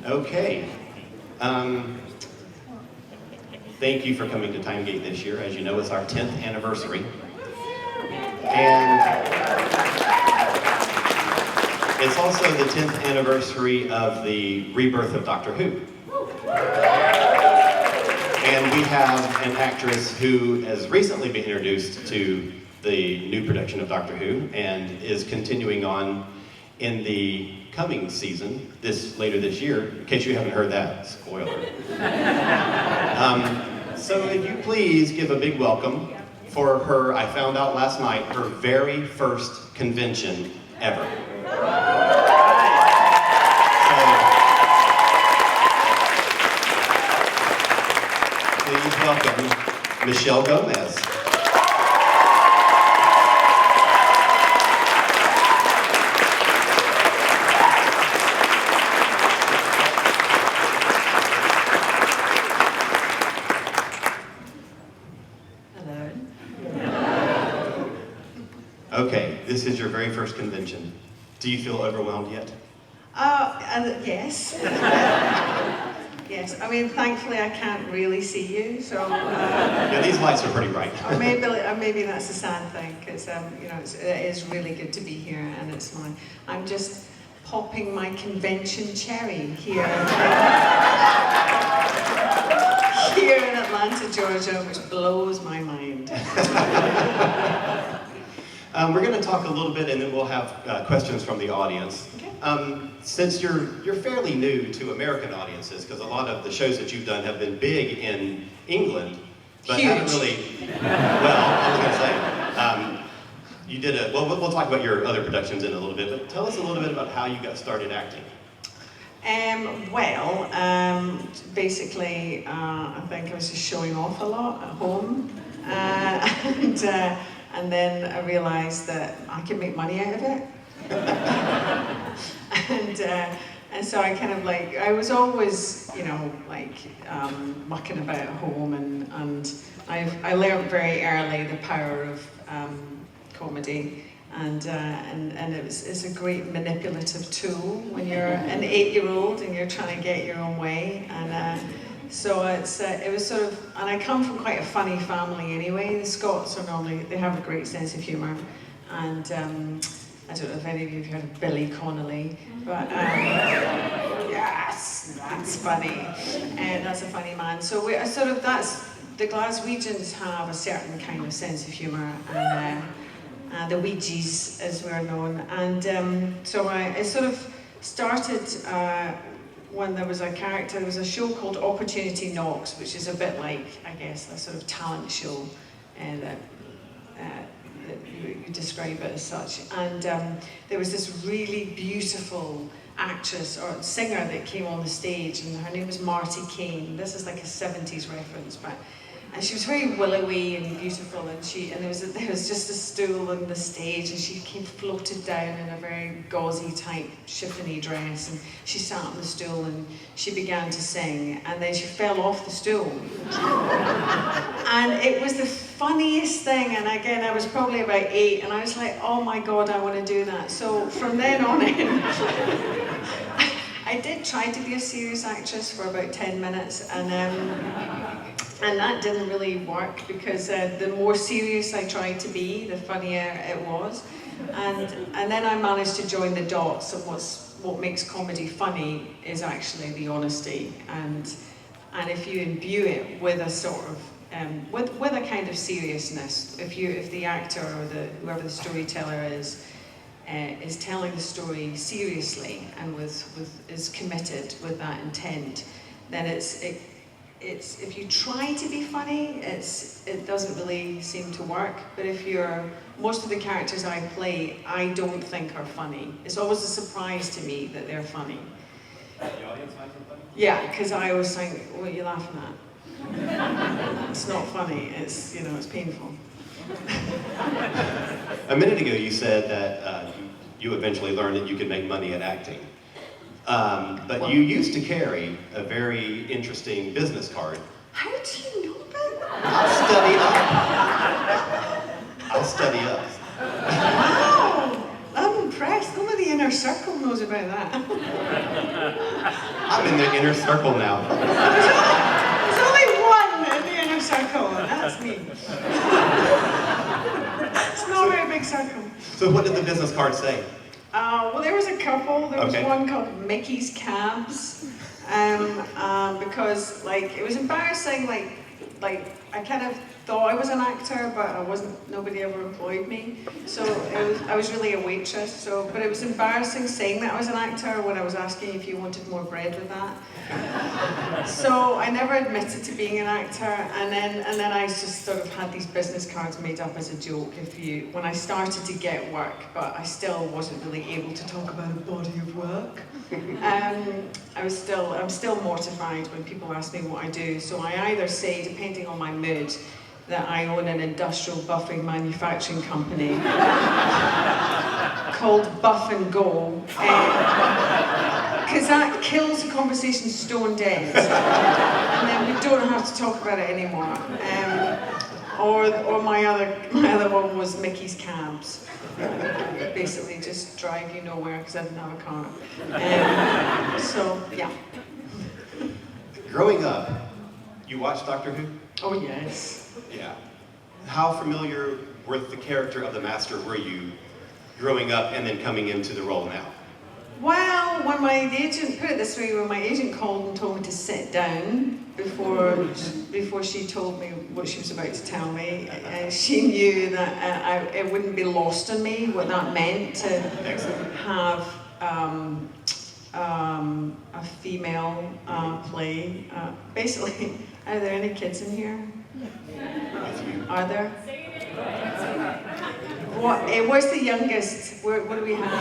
Okay. Thank you for coming to TimeGate this year. As you know, it's our 10th anniversary. And it's also the 10th anniversary of the rebirth of Doctor Who. And we have an actress who has recently been introduced to the new production of Doctor Who and is continuing on in the coming season, later this year, in case you haven't heard that, spoiler. So if you please give a big welcome for her, I found out last night, her very first convention ever. So, please welcome Michelle Gomez. Okay, this is your very first convention. Do you feel overwhelmed yet? Yes. Yes, I mean, thankfully I can't really see you, so... Yeah, these lights are pretty bright. Or maybe that's a sad thing, because, you know, it is really good to be here, and it's mine. I'm just popping my convention cherry here. Here in Atlanta, Georgia, which blows my mind. We're going to talk a little bit, and then we'll have questions from the audience. Okay. Since you're fairly new to American audiences, because a lot of the shows that you've done have been big in England, but Huge. haven't really. Well, I was going to say, you did well. We'll talk about your other productions in a little bit, but tell us a little bit about how you got started acting. Basically, I think I was just showing off a lot at home, and then I realised that I could make money out of it. And so I kind of I was always, you know, mucking about at home, and I learned very early the power of comedy, and it's a great manipulative tool when you're an 8-year-old and you're trying to get your own way, and so it was sort of, and I come from quite a funny family anyway. The Scots are they have a great sense of humour, and I don't know if any of you have heard of Billy Connolly, but yes, that's funny, and that's a funny man. So the Glaswegians have a certain kind of sense of humour, and the Ouija's, as we're known, and so I sort of started when there was a show called Opportunity Knocks, which is a bit like, I guess, a sort of talent show, that you describe it as such. And there was this really beautiful actress or singer that came on the stage, and her name was Marty Kane. This is like a 70s reference, and she was very willowy and beautiful, and there was just a stool on the stage, and she came floated down in a very gauzy type chiffony dress, and she sat on the stool and she began to sing, and then she fell off the stool. And it was the funniest thing, and again, I was probably about 8, and I was like, oh my God, I want to do that. So from then on in, I did try to be a serious actress for about 10 minutes, and that didn't really work, because the more serious I tried to be, the funnier it was. And then I managed to join the dots, and what makes comedy funny is actually the honesty. And if you imbue it with a sort of with a kind of seriousness, if the actor or whoever the storyteller is telling the story seriously and is committed with that intent, then if you try to be funny, it doesn't really seem to work. But most of the characters I play, I don't think are funny. It's always a surprise to me that they're funny. The audience finds them funny? Yeah, because I always think, what are you laughing at? It's not funny, it's painful. A minute ago you said that you eventually learned that you could make money at acting. But you used to carry a very interesting business card. How do you know about that? I'll study up. Wow! I'm impressed. Nobody in inner circle knows about that. I'm in the inner circle now. There's only one in the inner circle, and that's me. It's not a very big circle. So what did the business card say? Well, there was a couple. There was Okay. one called Mickey's Cabs, because like it was embarrassing. Like I kind of thought I was an actor, but I wasn't. Nobody ever employed me, so I was really a waitress. So, but it was embarrassing saying that I was an actor when I was asking if you wanted more bread with that. So I never admitted to being an actor, and then I just sort of had these business cards made up as a joke. When I started to get work, but I still wasn't really able to talk about a body of work. I'm still mortified when people ask me what I do. So I either say, depending on my mood, that I own an industrial buffing manufacturing company called Buff and Go, because that kills the conversation stone dead, and then we don't have to talk about it anymore. Or my other one was Mickey's Cabs. Basically just drive you nowhere because I didn't have a car. So yeah. Growing up, you watched Doctor Who? Oh yes. Yeah. How familiar with the character of the Master were you growing up and then coming into the role now? Well, when my agent, put it this way, when my agent called and told me to sit down before she told me what she was about to tell me, she knew that it wouldn't be lost on me what that meant to have a female play. Basically, are there any kids in here? Are there? What's the youngest? What do we have?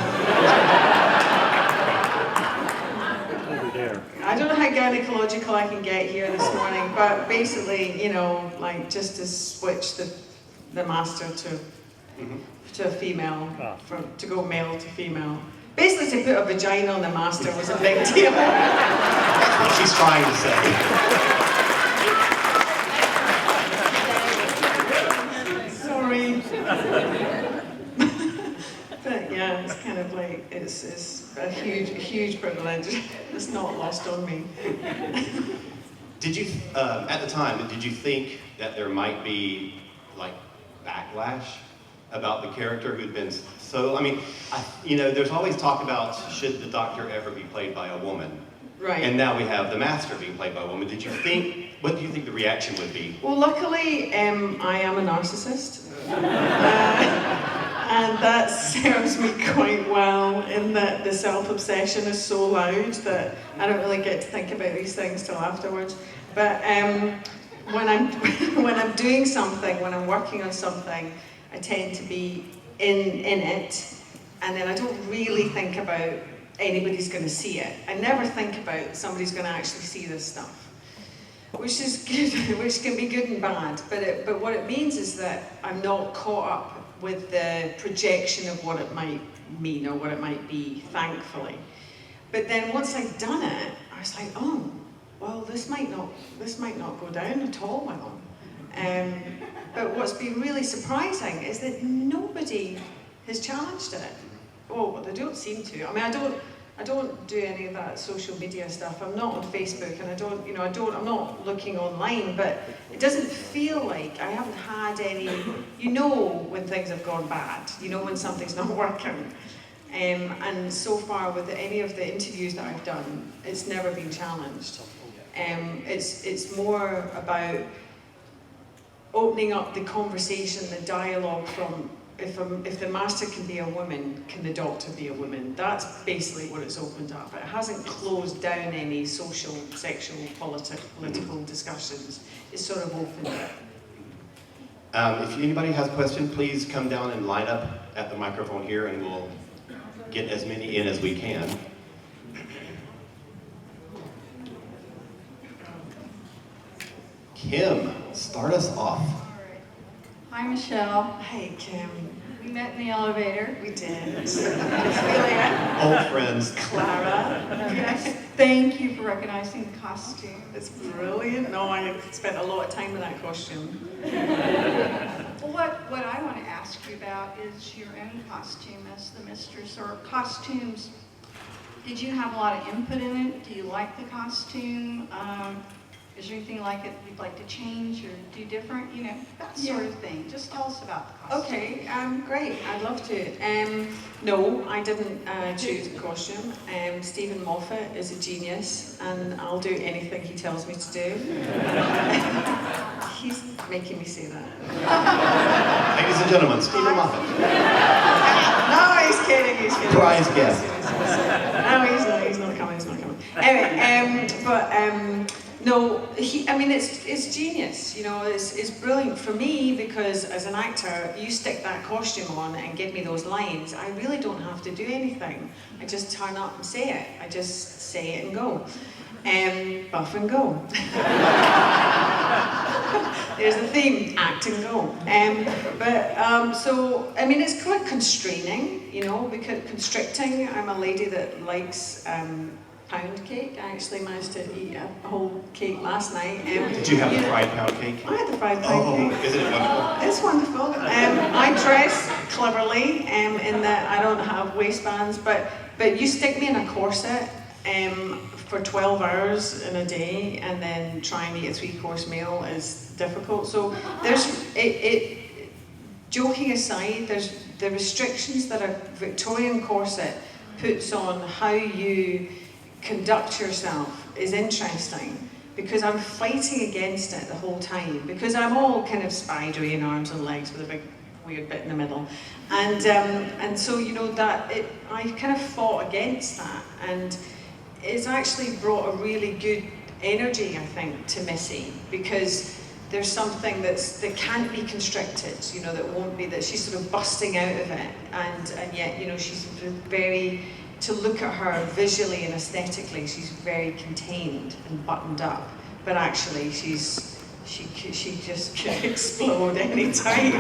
Over there. I don't know how gynecological I can get here this morning, but basically, like just to switch the master to a female, to go male to female. Basically, to put a vagina on the master was a big deal. That's what she's trying to say. Sorry. But yeah, it's kind of like, it's a huge privilege. It's not lost on me. Did you, at the time, did you think that there might be, like, backlash about the character who'd been so, there's always talk about should the Doctor ever be played by a woman? Right. And now we have the Master being played by a woman. What do you think the reaction would be? Well, luckily, I am a narcissist. And that serves me quite well in that the self-obsession is so loud that I don't really get to think about these things till afterwards. But when I'm doing something, when I'm working on something, I tend to be in it, and then I don't really think about anybody's going to see it. I never think about somebody's going to actually see this stuff, which is good, which can be good and bad. But what it means is that I'm not caught up with the projection of what it might mean or what it might be, thankfully. But then once I'd done it, I was like, oh, well, this might not go down at all well. But what's been really surprising is that nobody has challenged it. Oh, they don't seem to. I mean, I don't do any of that social media stuff. I'm not on Facebook, and I'm not looking online, but it doesn't feel like I haven't had any, when things have gone bad, when something's not working. And so far with any of the interviews that I've done, it's never been challenged. It's more about opening up the conversation, the dialogue from, if the Master can be a woman, can the Doctor be a woman? That's basically what it's opened up. It hasn't closed down any social, sexual, political discussions. It's sort of opened it. If anybody has a question, please come down and line up at the microphone here, and we'll get as many in as we can. Kim, start us off. Hi, Michelle. Hey, Kim. We met in the elevator. We did. It's really Old friends. Clara. Yes. Thank you for recognizing the costume. It's brilliant. No, I spent a lot of time in that costume. Well, what I want to ask you about is your own costume as the Mistress, or costumes. Did you have a lot of input in it? Do you like the costume? Is there anything like it you'd like to change or do different? You know, that sort of thing. Just tell us about the costume. Okay, great. I'd love to. No, I didn't choose a costume. Stephen Moffat is a genius, and I'll do anything he tells me to do. He's making me say that. Ladies and gentlemen, Stephen Moffat. No, he's kidding. He's kidding. Prize guest. No, he's not. He's not coming. He's not coming. Anyway, no, it's genius, you know, it's brilliant for me because as an actor, you stick that costume on and give me those lines, I really don't have to do anything. I just turn up and say it. I just say it and go. Buff and go. There's the theme, act and go. So, I mean, it's quite constraining, you know, because constricting. I'm a lady that likes pound cake. I actually managed to eat a whole cake last night. Did you have the fried pound cake? I had the fried pound cake. Isn't it wonderful? It's wonderful. I dress cleverly in that I don't have waistbands, but you stick me in a corset for 12 hours in a day and then try and eat a 3-course meal is difficult. So joking aside, there's the restrictions that a Victorian corset puts on how you conduct yourself is interesting because I'm fighting against it the whole time because I'm all kind of spidery in arms and legs with a big weird bit in the middle, and so you know that I kind of fought against that, and it's actually brought a really good energy, I think, to Missy because there's something that can't be constricted, you know, that she's sort of busting out of it, and yet, you know, she's very, to look at her visually and aesthetically, she's very contained and buttoned up, but actually she just can explode any time.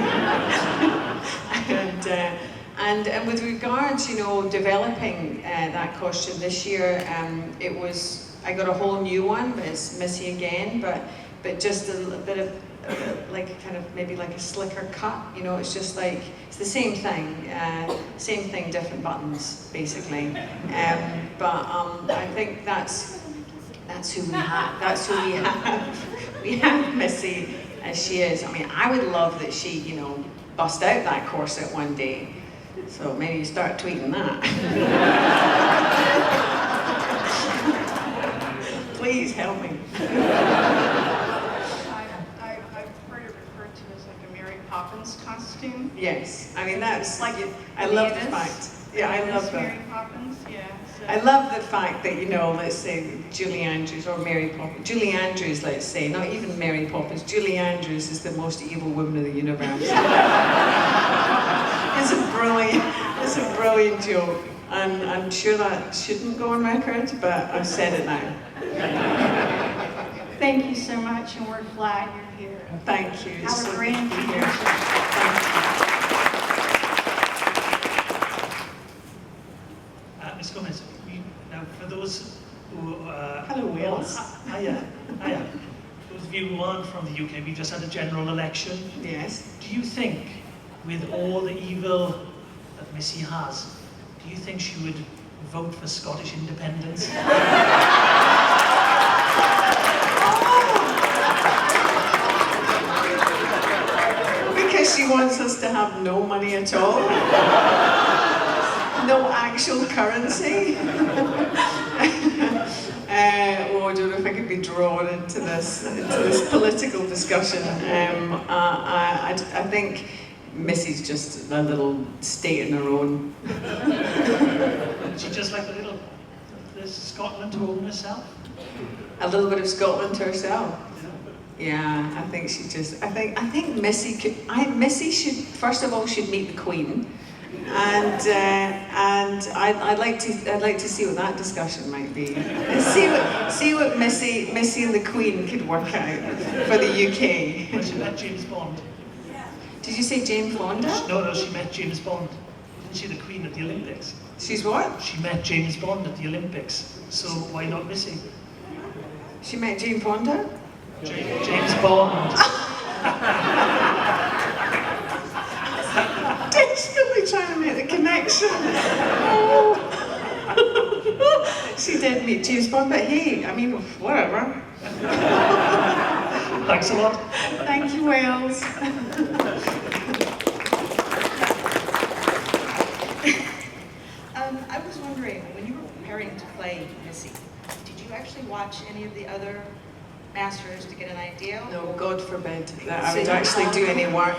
And with regards, you know, developing that costume this year, I got a whole new one, but it's Missy again, but just a bit of like kind of maybe like a slicker cut, you know, it's just like it's the same thing, different buttons basically. But I think that's who we have. That's who we have. We have Missy as she is. I mean, I would love that she, you know, bust out that corset one day. So maybe you start tweeting that. Please help me. Poppins costume. Yes, I mean that's like I love the fact. Yeah, I love that. Mary Poppins. Yeah. So. I love the fact that, you know, let's say Julie Andrews or Mary Poppins. Julie Andrews, let's say, not even Mary Poppins. Julie Andrews is the most evil woman of the universe. It's a brilliant joke, and I'm sure that shouldn't go on record, but I've said it now. Thank you so much, and we're glad you're here. Thank you. Have a grand year. Ms. Gomez, now for those who... Hello, Wales. Hiya. Those of you who aren't from the UK, we just had a general election. Yes. Do you think, with all the evil that Missy has, do you think she would vote for Scottish independence? Because she wants us to have no money at all. No actual currency. I don't know if I could be drawn into this political discussion. I think Missy's just a little state in her own. She just like there's Scotland to own herself? A little bit of Scotland to herself. Yeah, I think she just. I think Missy could. Missy should first of all meet the Queen, and I'd like to see what that discussion might be. And see what Missy and the Queen could work out for the UK. Well, she met James Bond. Did you say Jane Fonda? No, she met James Bond. Didn't she, the Queen at the Olympics? She's what? She met James Bond at the Olympics. So why not Missy? She met Jane Fonda? James Bond. connection. She did meet James Bond, but hey, I mean, whatever. Thanks a lot. Thank you, Wales. I was wondering, when you were preparing to play Missy, did you actually watch any of the other masters to get an idea? No, God forbid that I would actually do any work.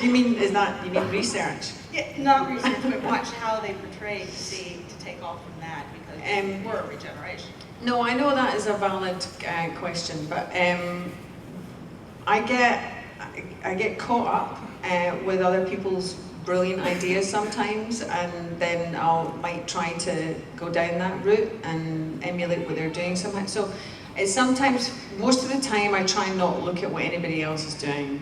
You mean research? Yeah, not research, but watch how they portrayed to see, to take off from that, because you were a regeneration. No, I know that is a valid question, but I get caught up with other people's brilliant ideas sometimes, and then might try to go down that route and emulate what they're doing somehow. So it's sometimes, most of the time, I try not to look at what anybody else is doing,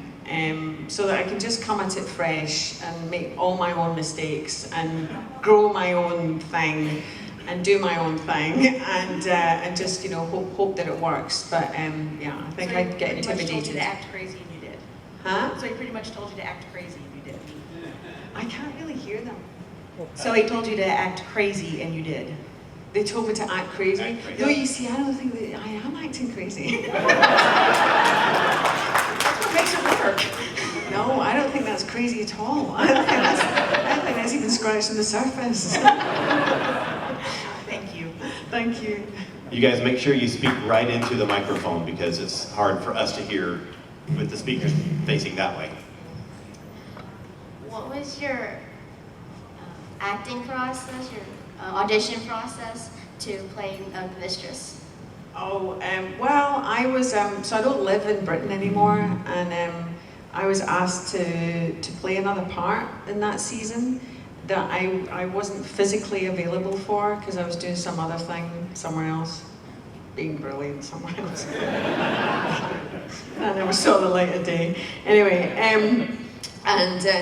so that I can just come at it fresh and make all my own mistakes and grow my own thing and do my own thing and just hope that it works. But yeah, I think I'd get intimidated. Told you to act crazy and you did. Huh? So he pretty much told you to act crazy and you did. I can't really hear them. So he told you to act crazy and you did. They told me to act crazy. Act crazy. No, you see, I don't think that I am acting crazy. That's what makes it work. No, I don't think that's crazy at all. I don't think that's even scratching the surface. Thank you. Thank you. You guys make sure you speak right into the microphone because it's hard for us to hear with the speakers facing that way. What was your acting process, your audition process to playing the Mistress? Oh, well, I was, so I don't live in Britain anymore, and I was asked to play another part in that season that I wasn't physically available for because I was doing some other thing somewhere else, being brilliant somewhere else. I never saw the light of day. Anyway,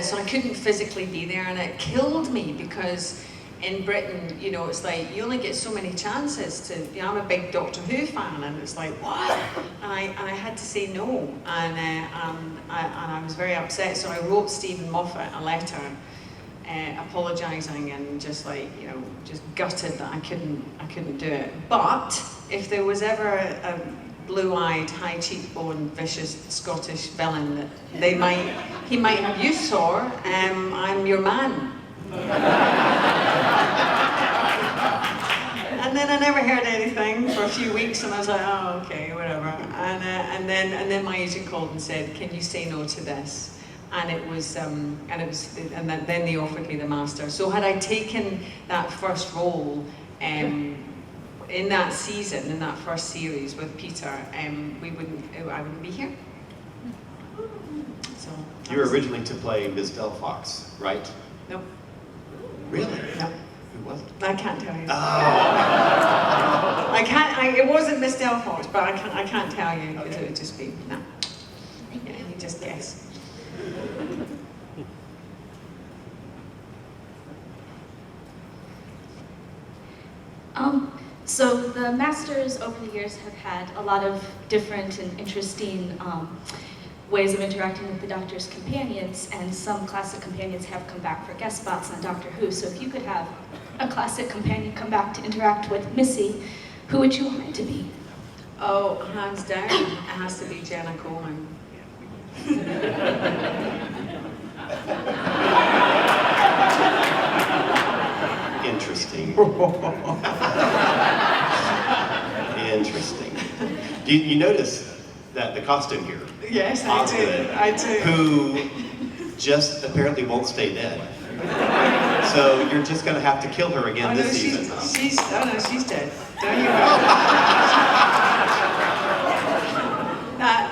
so I couldn't physically be there, and it killed me because in Britain, it's like you only get so many chances to. I'm a big Doctor Who fan, and it's like what? And I had to say no, and I was very upset. So I wrote Stephen Moffat a letter, apologising and just just gutted that I couldn't do it. But if there was ever a blue-eyed, high cheekbone, vicious Scottish villain that he might have use for, I'm your man. And then I never heard anything for a few weeks, and I was like, oh, okay, whatever. And then my agent called and said, can you say no to this? And then they offered me the master. So had I taken that first role in that season, in that first series with Peter, I wouldn't be here. So You were originally to play Miss Delphox, right? Nope. Really? No. Who was it? I can't tell you. Oh. I can't. It wasn't Miss Delphox, but I can't tell you because it would just be no. Yeah, you just guess. So the Masters over the years have had a lot of different and interesting ways of interacting with the Doctor's companions, and some classic companions have come back for guest spots on Doctor Who. So if you could have a classic companion come back to interact with Missy, who would you want it to be? Oh, hands down, it has to be Jenna Coleman. Interesting. Interesting. Do you notice that the costume here? Yes, I do. Osgood, I do. Who just apparently won't stay dead. So you're just going to have to kill her again this season. She's dead. Don't you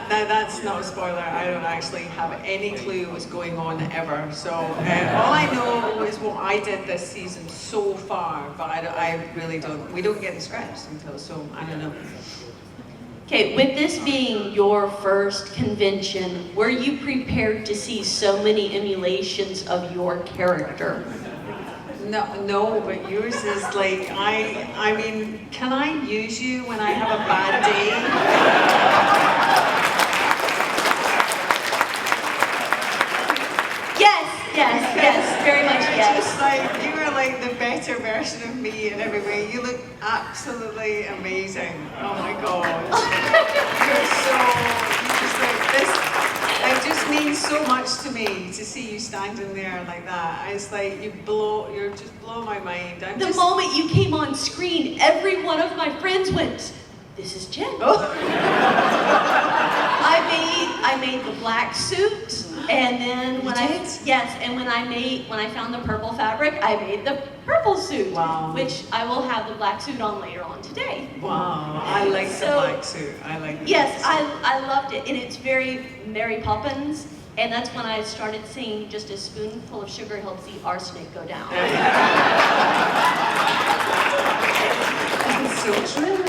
that's not a spoiler. I don't actually have any clue what's going on ever. So all I know is what I did this season so far, but I really don't. We don't get the scripts until, so I don't know. Okay, with this being your first convention, were you prepared to see so many emulations of your character? No, but yours is like, I mean, can I use you when I have a bad day? pretty in every way. You look absolutely amazing. Oh my God. You're you just like this. It just means so much to me to see you standing there like that. It's like you just blow my mind. The moment you came on screen, every one of my friends went, "This is Jen." Oh. I made the black suit, and then when when I found the purple fabric, I made the purple suit. Wow. Which I will have the black suit on later on today. Wow, I like the black suit. I like the Yes, black suit. I loved it, and it's very Mary Poppins, and that's when I started singing just a spoonful of sugar helps the arsenic go down. That's so true.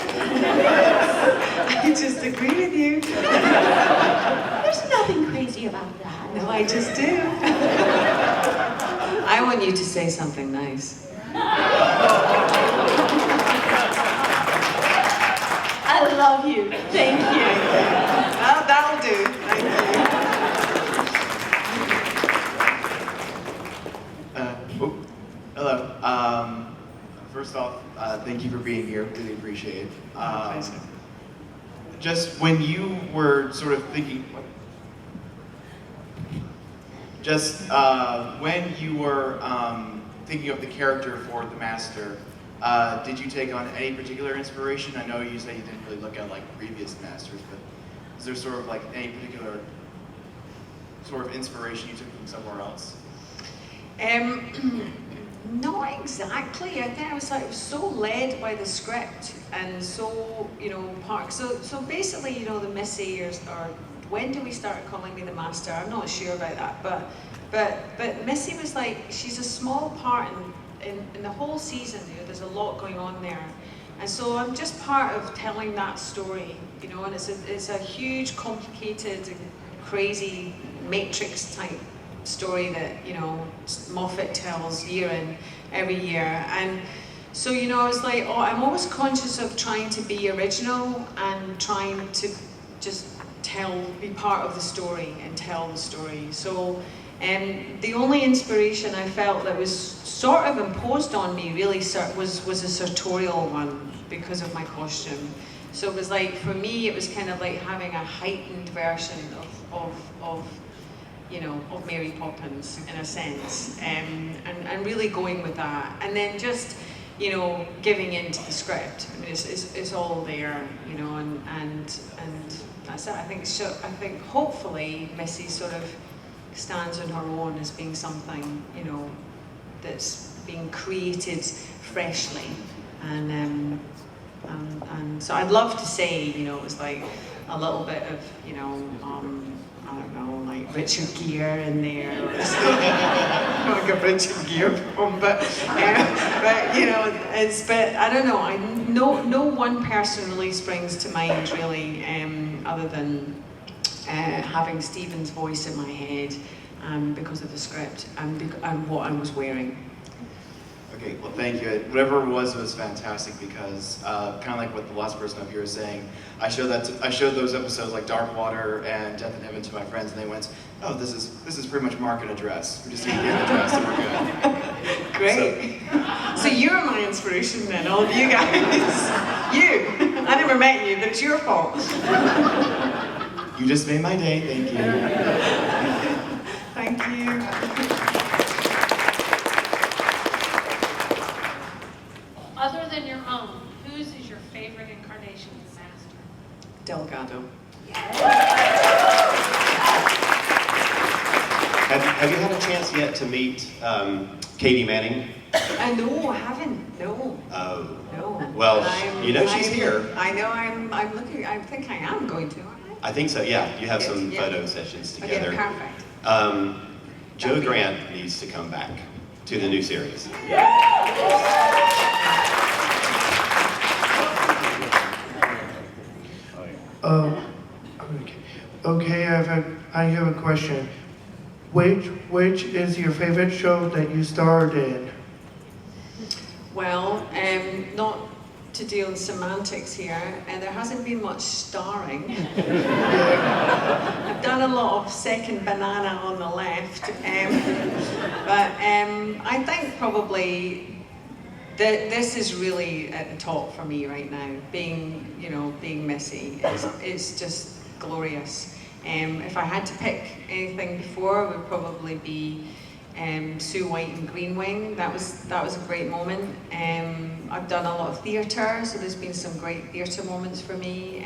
I just agree with you. There's nothing crazy about that. No, I just do. I want you to say something nice. I love you. Thank you. That'll do. Thank you. Hello. First off, thank you for being here. Really appreciate it. Pleasure. Just when you were sort of thinking, when you were thinking of the character for the Master, did you take on any particular inspiration? I know you say you didn't really look at like previous Masters, but is there sort of like any particular sort of inspiration you took from somewhere else? Not exactly. I think I was so led by the script and so, so basically, the Missy or when do we start calling me the Master? I'm not sure about that, but Missy was like, she's a small part in the whole season. There's a lot going on there, and so I'm just part of telling that story, and it's a huge, complicated, and crazy Matrix type story that Moffat tells every year, and so I was like, I'm always conscious of trying to be original and trying to just be part of the story and tell the story. So the only inspiration I felt that was sort of imposed on me really was a sartorial one because of my costume. So it was like, for me, it was kind of like having a heightened version of Mary Poppins in a sense, and really going with that, and then just giving into the script. I mean, it's all there, and that's it. I think hopefully Missy sort of stands on her own as being something that's being created freshly, and so I'd love to say it was like a little bit of I don't know, like Richard Gere in there, or like a Richard Gere film, but I don't know. No one person really springs to mind really, other than having Stephen's voice in my head, because of the script and what I was wearing. Okay, well, thank you. Whatever it was fantastic because, kind of like what the last person up here was saying, I showed those episodes like Dark Water and Death in Heaven to my friends, and they went, "Oh, this is pretty much Mark in a dress. We just need to get in a dress and we're good." Great. So you're my inspiration then, all of you guys. You. I never met you, but it's your fault. You just made my day. Thank you. Thank you. Other than your own, whose is your favorite incarnation of the Master? Delgado. Have you had a chance yet to meet Katie Manning? No, I haven't. No. Oh. No. Well, she's here. I know. I'm looking. I think I am going to. Aren't I? I think so. Yeah, you have some Yeah. photo sessions together. Okay, perfect. Joe Grant needs to come back to the new series. Okay, I have a question. Which is your favorite show that you starred in? Well, not to deal in semantics here, and there hasn't been much starring. I've done a lot of second banana on the left, but I think probably this is really at the top for me right now. Being Missy is just glorious. If I had to pick anything before, it would probably be Sue White and Green Wing. That was a great moment. I've done a lot of theatre, so there's been some great theatre moments for me.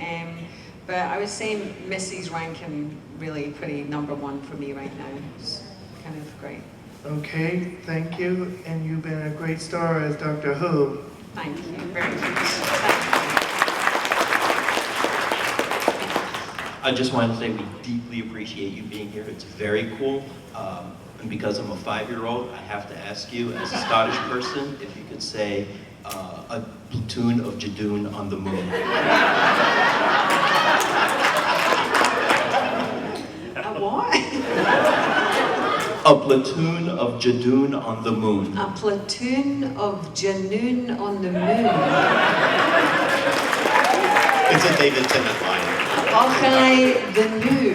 But I would say Missy's ranking really pretty number one for me right now. It's kind of great. Okay, thank you. And you've been a great star as Doctor Who. Thank you very much. I just wanted to say we deeply appreciate you being here. It's very cool. And because I'm a 5-year-old, I have to ask you, as a Scottish person, if you could say a platoon of Jadoon on the moon. A what? A platoon of Jadoon on the moon. A platoon of Janoon on the moon. It's a David Tennant line. Ochai the New.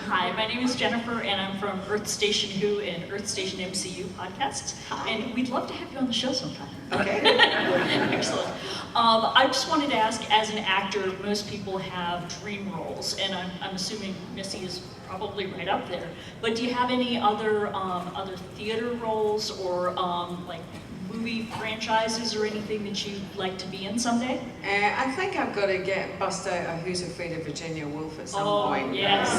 Hi, my name is Jennifer, and I'm from Earth Station Who and Earth Station MCU podcasts. And we'd love to have you on the show sometime. Okay. Excellent. I just wanted to ask, as an actor, most people have dream roles, and I'm assuming Missy is probably right up there. But do you have any other theater roles or like movie franchises or anything that you'd like to be in someday? I think I've got to bust out a Who's Afraid of Virginia Woolf at some point. Oh, yes,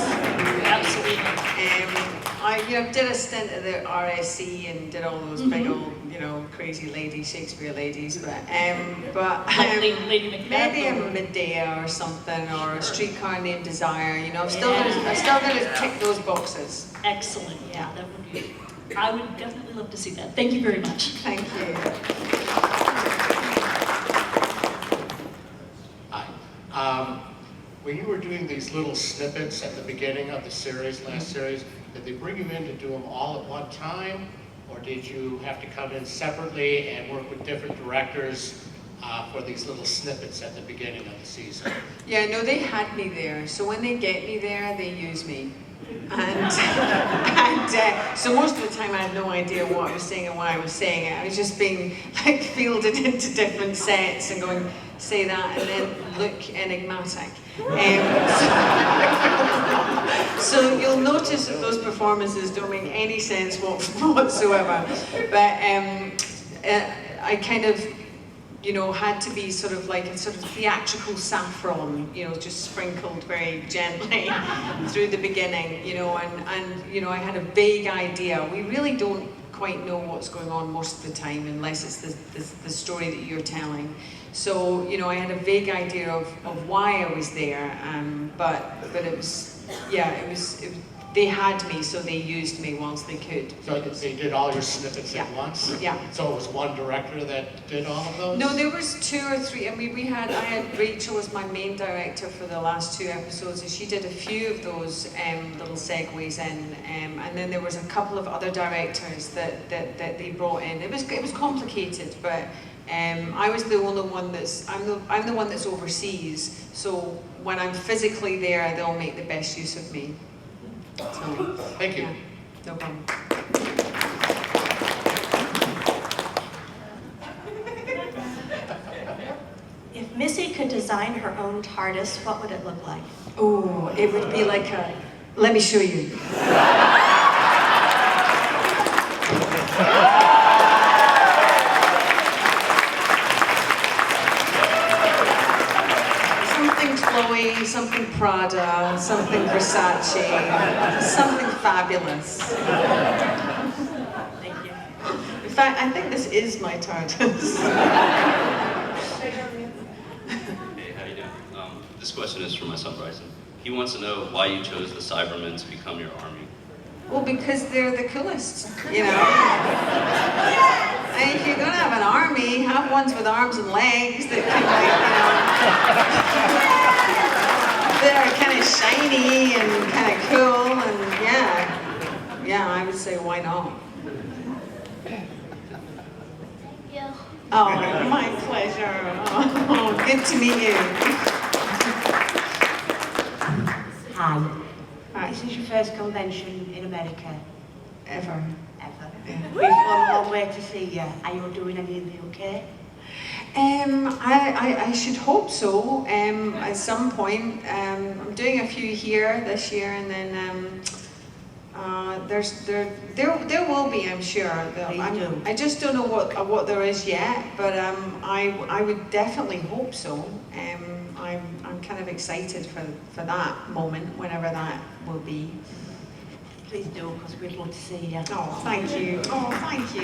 absolutely. I did a stint at the RSC and did all those big old, crazy ladies, Shakespeare ladies, but Lady Macbeth, maybe a Medea or something, or a Streetcar Named Desire. I've still got to tick those boxes. Excellent. Yeah, that would be. I would definitely love to see that. Thank you very much. Thank you. Hi. When you were doing these little snippets at the beginning of the series, last series, did they bring you in to do them all at one time? Or did you have to come in separately and work with different directors for these little snippets at the beginning of the season? Yeah, no, they had me there. So when they get me there, they use me. And so most of the time I had no idea what I was saying and why I was saying it. I was just being fielded into different sets and going, say that, and then look enigmatic. So you'll notice that those performances don't make any sense whatsoever. But I kind of, had to be sort of like a sort of theatrical saffron, just sprinkled very gently through the beginning, and I had a vague idea. We really don't quite know what's going on most of the time unless it's the story that you're telling. So, I had a vague idea of why I was there, but it was, they had me, so they used me whilst they could. So they did all your snippets at once? Yeah. So it was one director that did all of those? No, there was 2 or 3. I mean, I had Rachel as my main director for the last 2 episodes, and she did a few of those little segues in, and then there was a couple of other directors that they brought in. It was complicated, but I was the only one I'm the one that's overseas. So when I'm physically there, they'll make the best use of me. So, thank you. Yeah, no problem. If Missy could design her own TARDIS, what would it look like? Oh, it would be like let me show you. Something Chloe, something Prada, something Versace, something fabulous. Thank you. In fact, I think this is my TARDIS. Hey, how you doing? This question is from my son Bryson. He wants to know why you chose the Cybermen to become your army. Well, because they're the coolest, And if you're gonna have an army, have ones with arms and legs that can, that are kind of shiny and kind of cool, and yeah, I would say why not? Yeah. Oh, my pleasure. Oh, good to meet you. Hi. Hi. This is your first convention in America? Ever. Ever. We've gone a long way to see you. Are you doing anything okay? I should hope so. At some point, I'm doing a few here this year, and then there will be, I'm sure. I just don't know what there is yet, but I would definitely hope so. I'm kind of excited for that moment, whenever that will be. Please do, because we'd love to see you. Oh, thank you. Oh, thank you.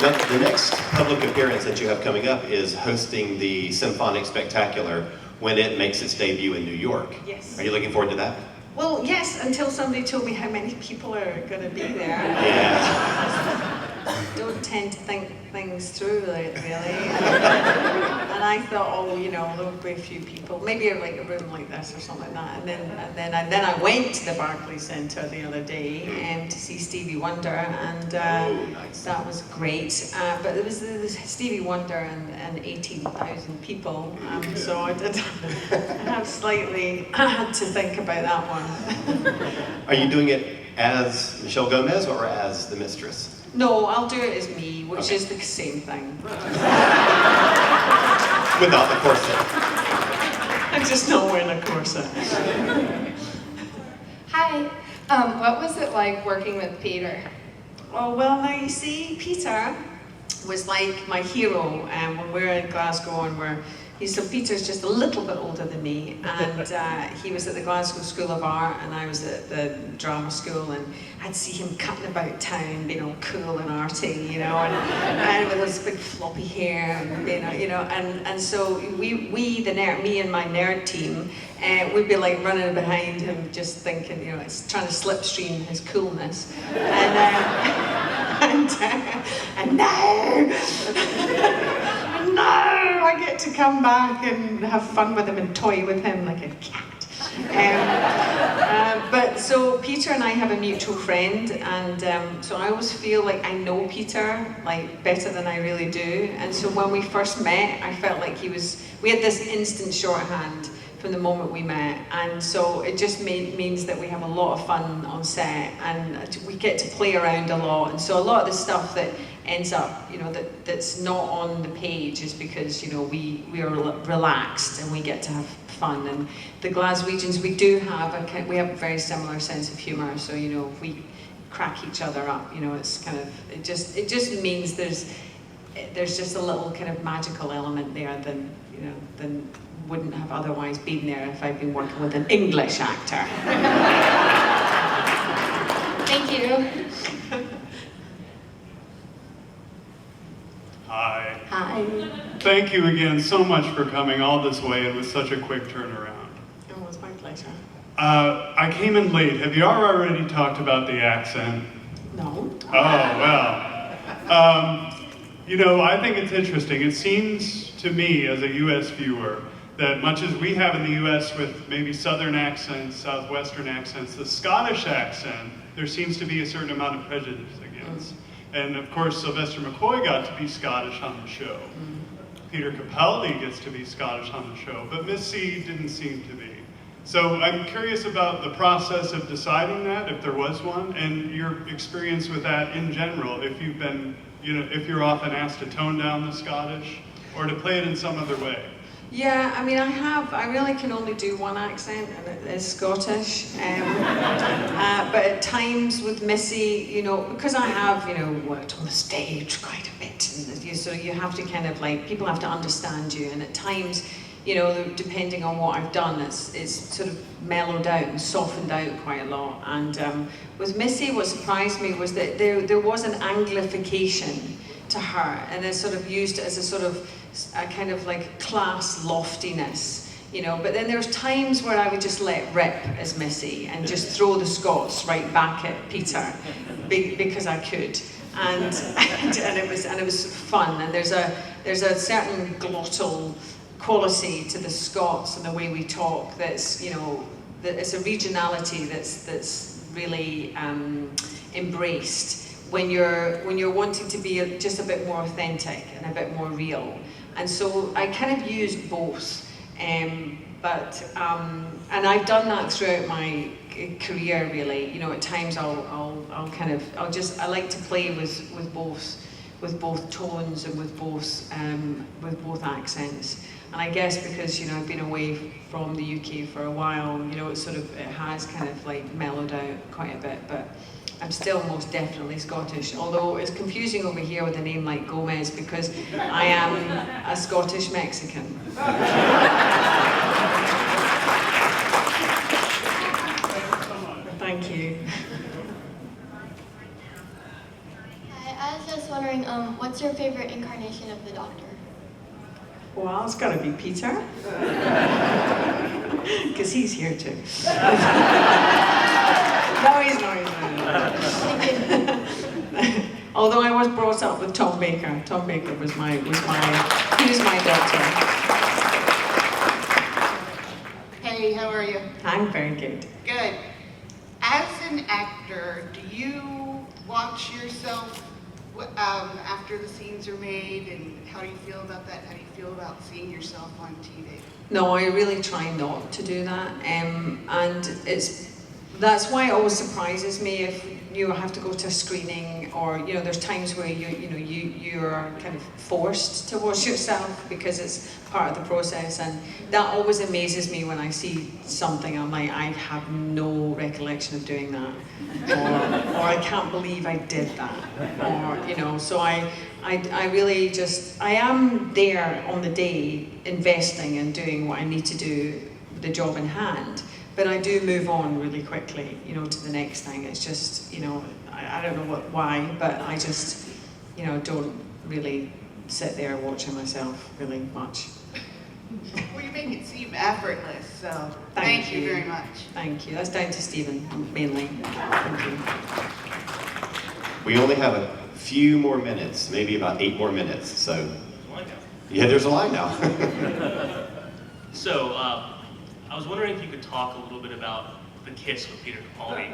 The next public appearance that you have coming up is hosting the Symphonic Spectacular when it makes its debut in New York. Yes. Are you looking forward to that? Well, yes, until somebody told me how many people are going to be there. Yeah. Don't tend to think things through, really. And I thought, oh, you know, there'll be a few people, maybe like a room like this or something like that. And then I went to the Barclays Centre the other day to see Stevie Wonder, and that was great. But it was Stevie Wonder and 18,000 people, so I did have slightly had to think about that one. Are you doing it as Michelle Gomez or as the Mistress? No, I'll do it as me, which is the same thing. Without the corset. I'm just not wearing a corset. Hi. What was it like working with Peter? Oh, well, now you see, Peter was like my hero when we were in Glasgow, and Peter's just a little bit older than me, and he was at the Glasgow School of Art, and I was at the drama school, and I'd see him cutting about town, being all cool and arty, you know, and with his big floppy hair, and and so me and my nerd team, we'd be like running behind him, just thinking, you know, it's trying to slipstream his coolness, and now. No, I get to come back and have fun with him and toy with him like a cat. But so Peter and I have a mutual friend, and so I always feel like I know Peter like better than I really do. And so when we first met, I felt like we had this instant shorthand from the moment we met, and so it just means that we have a lot of fun on set, and we get to play around a lot, and so a lot of the stuff that ends up, you know, that's not on the page is because, you know, we are relaxed and we get to have fun. And the Glaswegians, we have a very similar sense of humour, so, you know, if we crack each other up, you know, it's kind of, it just means there's just a little kind of magical element there than wouldn't have otherwise been there if I'd been working with an English actor. Thank you. Hi. Hi. Thank you again so much for coming all this way and with such a quick turnaround. Oh, it's my pleasure. I came in late. Have you already talked about the accent? No. Oh, well. You know, I think it's interesting. It seems to me, as a U.S. viewer, that much as we have in the U.S. with maybe Southern accents, Southwestern accents, the Scottish accent, there seems to be a certain amount of prejudice against. And of course, Sylvester McCoy got to be Scottish on the show. Peter Capaldi gets to be Scottish on the show, but Missy didn't seem to be. So I'm curious about the process of deciding that, if there was one, and your experience with that in general, if you've been, you know, if you're often asked to tone down the Scottish or to play it in some other way. Yeah, I mean, I really can only do one accent, and it is Scottish. But at times with Missy, you know, because I have, you know, worked on the stage quite a bit, and so you have to kind of like, people have to understand you, and at times, you know, depending on what I've done, it's sort of mellowed out and softened out quite a lot. And with Missy, what surprised me was that there was an Anglification to her, and it's sort of used as a sort of a kind of like class loftiness, you know, but then there's times where I would just let rip as Missy and just throw the Scots right back at Peter because I could, and it was fun. And there's a certain glottal quality to the Scots and the way we talk that's, you know, that it's a regionality that's really embraced when you're wanting to be just a bit more authentic and a bit more real. And so I kind of use both, And I've done that throughout my career, really. You know, at times I like to play with both tones and with both accents. And I guess because, you know, I've been away from the UK for a while, you know, it has kind of like mellowed out quite a bit, but I'm still most definitely Scottish, although it's confusing over here with a name like Gomez because I am a Scottish Mexican. Thank you. Hi, I was just wondering, what's your favorite incarnation of the Doctor? Well, it's got to be Peter, because he's here too. No, he's not. Although I was brought up with Tom Baker. Tom Baker was my doctor. Hey, how are you? I'm very good. Good. As an actor, do you watch yourself after the scenes are made, and how do you feel about that? How do you feel about seeing yourself on TV? No, I really try not to do that, that's why it always surprises me if you have to go to a screening, or you know, there's times where you're kind of forced to watch yourself because it's part of the process, and that always amazes me when I see something. I'm like, I have no recollection of doing that, or I can't believe I did that, or you know. So I really just, I am there on the day, investing and doing what I need to do, the job in hand. But I do move on really quickly, you know, to the next thing. It's just, you know, I don't know why, but I just, you know, don't really sit there watching myself really much. Well, you make it seem effortless, so thank you very much. Thank you. That's down to Stephen, mainly. Thank you. We only have a few more minutes, maybe about 8 more minutes, so. Yeah, there's a line now. So, I was wondering if you could talk a little bit about the kiss with Peter Capaldi.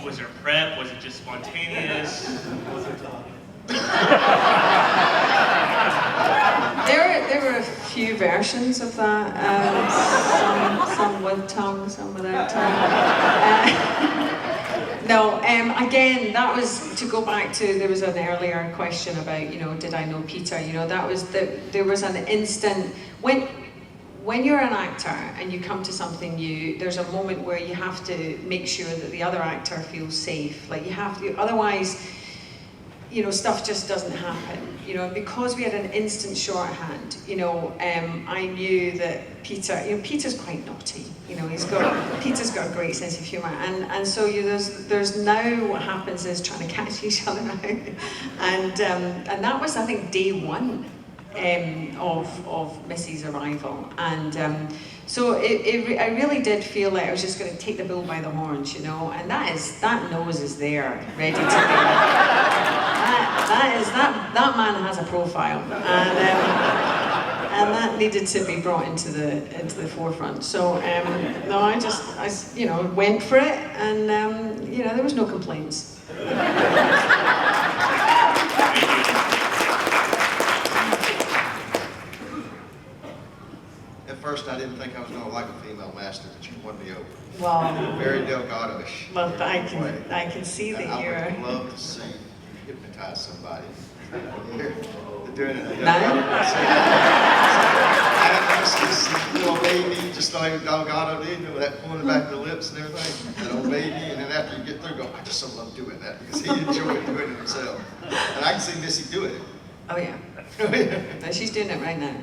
Was there prep? Was it just spontaneous? There were a few versions of that. Some with tongue, some without tongue. No, again, that was to go back to, there was an earlier question about, you know, did I know Peter? You know, there was an instant, when you're an actor and you come to something new, there's a moment where you have to make sure that the other actor feels safe. Like you have to, otherwise, you know, stuff just doesn't happen. You know, because we had an instant shorthand, you know, I knew that Peter, you know, Peter's quite naughty. You know, Peter's got a great sense of humour, and so there's now what happens is trying to catch each other out, and that was, I think, day one. Of Missy's arrival, and so I really did feel like I was just going to take the bull by the horns, you know, and that nose is there, ready to be. That man has a profile, and that needed to be brought into the forefront. So no, I you know, went for it, and you know, there was no complaints. At first, I didn't think I was going to like a female master, but you won me over. Wow. Very Delgado-ish. Well, I can see that you're. I would love to see you hypnotize somebody. They're doing it. No? The old baby, just like Delgado did, with that pulling back the lips and everything. That old baby, and then after you get through, go, I just so love doing that because he enjoyed doing it himself. And I can see Missy doing it. Oh yeah. No, she's doing it right now.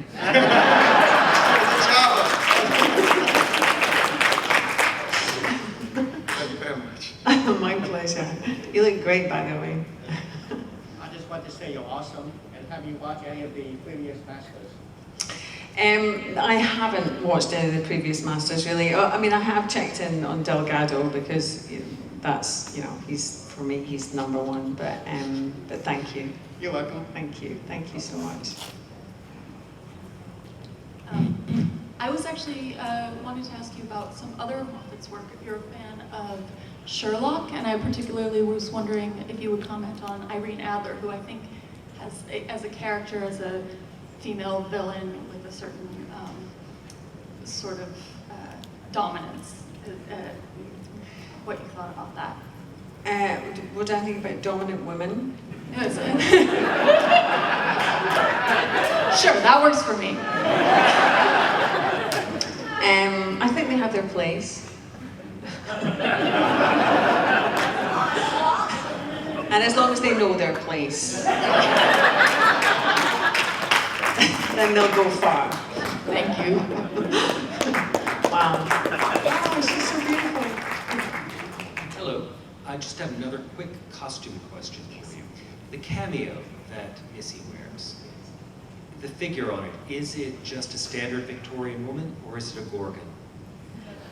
Thank you very much. My pleasure. You look great, by the way. I just want to say you're awesome. And have you watched any of the previous Masters? I haven't watched any of the previous Masters, really. I mean, I have checked in on Delgado because you know, that's, you know, for me, he's number one. But thank you. You're welcome. Thank you. Thank you so much. I was actually wanted to ask you about some other Moffat's work. If you're a fan of Sherlock, and I particularly was wondering if you would comment on Irene Adler, who I think has, as a character, as a female villain with a certain sort of dominance. What you thought about that? What do I think about dominant women? Yes. Sure, that works for me. I think they have their place. And as long as they know their place, then they'll go far. Thank you. Wow. Wow, she's so beautiful. Hello. I just have another quick costume question for you. The cameo that Missy wears, the figure on it, is it just a standard Victorian woman or is it a Gorgon?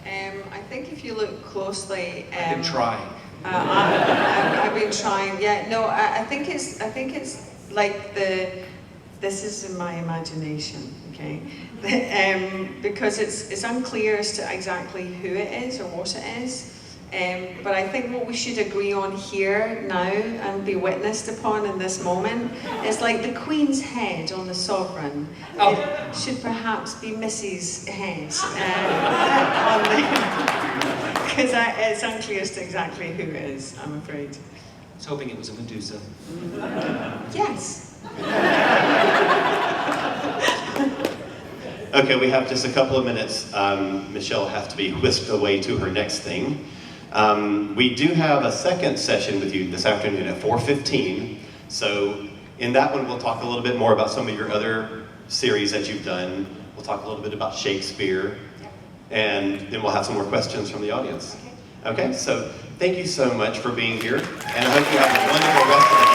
I think if you look closely, I've been trying. I've been trying. Yeah, no, I think it's like this is in my imagination, okay? Because it's unclear as to exactly who it is or what it is. But I think what we should agree on here now and be witnessed upon in this moment is like the Queen's head on the sovereign. It should perhaps be Missy's head on there. Because it's unclear as to exactly who it is, I'm afraid. I was hoping it was a Medusa. Yes. Okay, we have just a couple of minutes. Michelle will have to be whisked away to her next thing. We do have a second session with you this afternoon at 4:15. So in that one, we'll talk a little bit more about some of your other series that you've done. We'll talk a little bit about Shakespeare. And then we'll have some more questions from the audience. Okay, so thank you so much for being here. And I hope you have a wonderful rest of the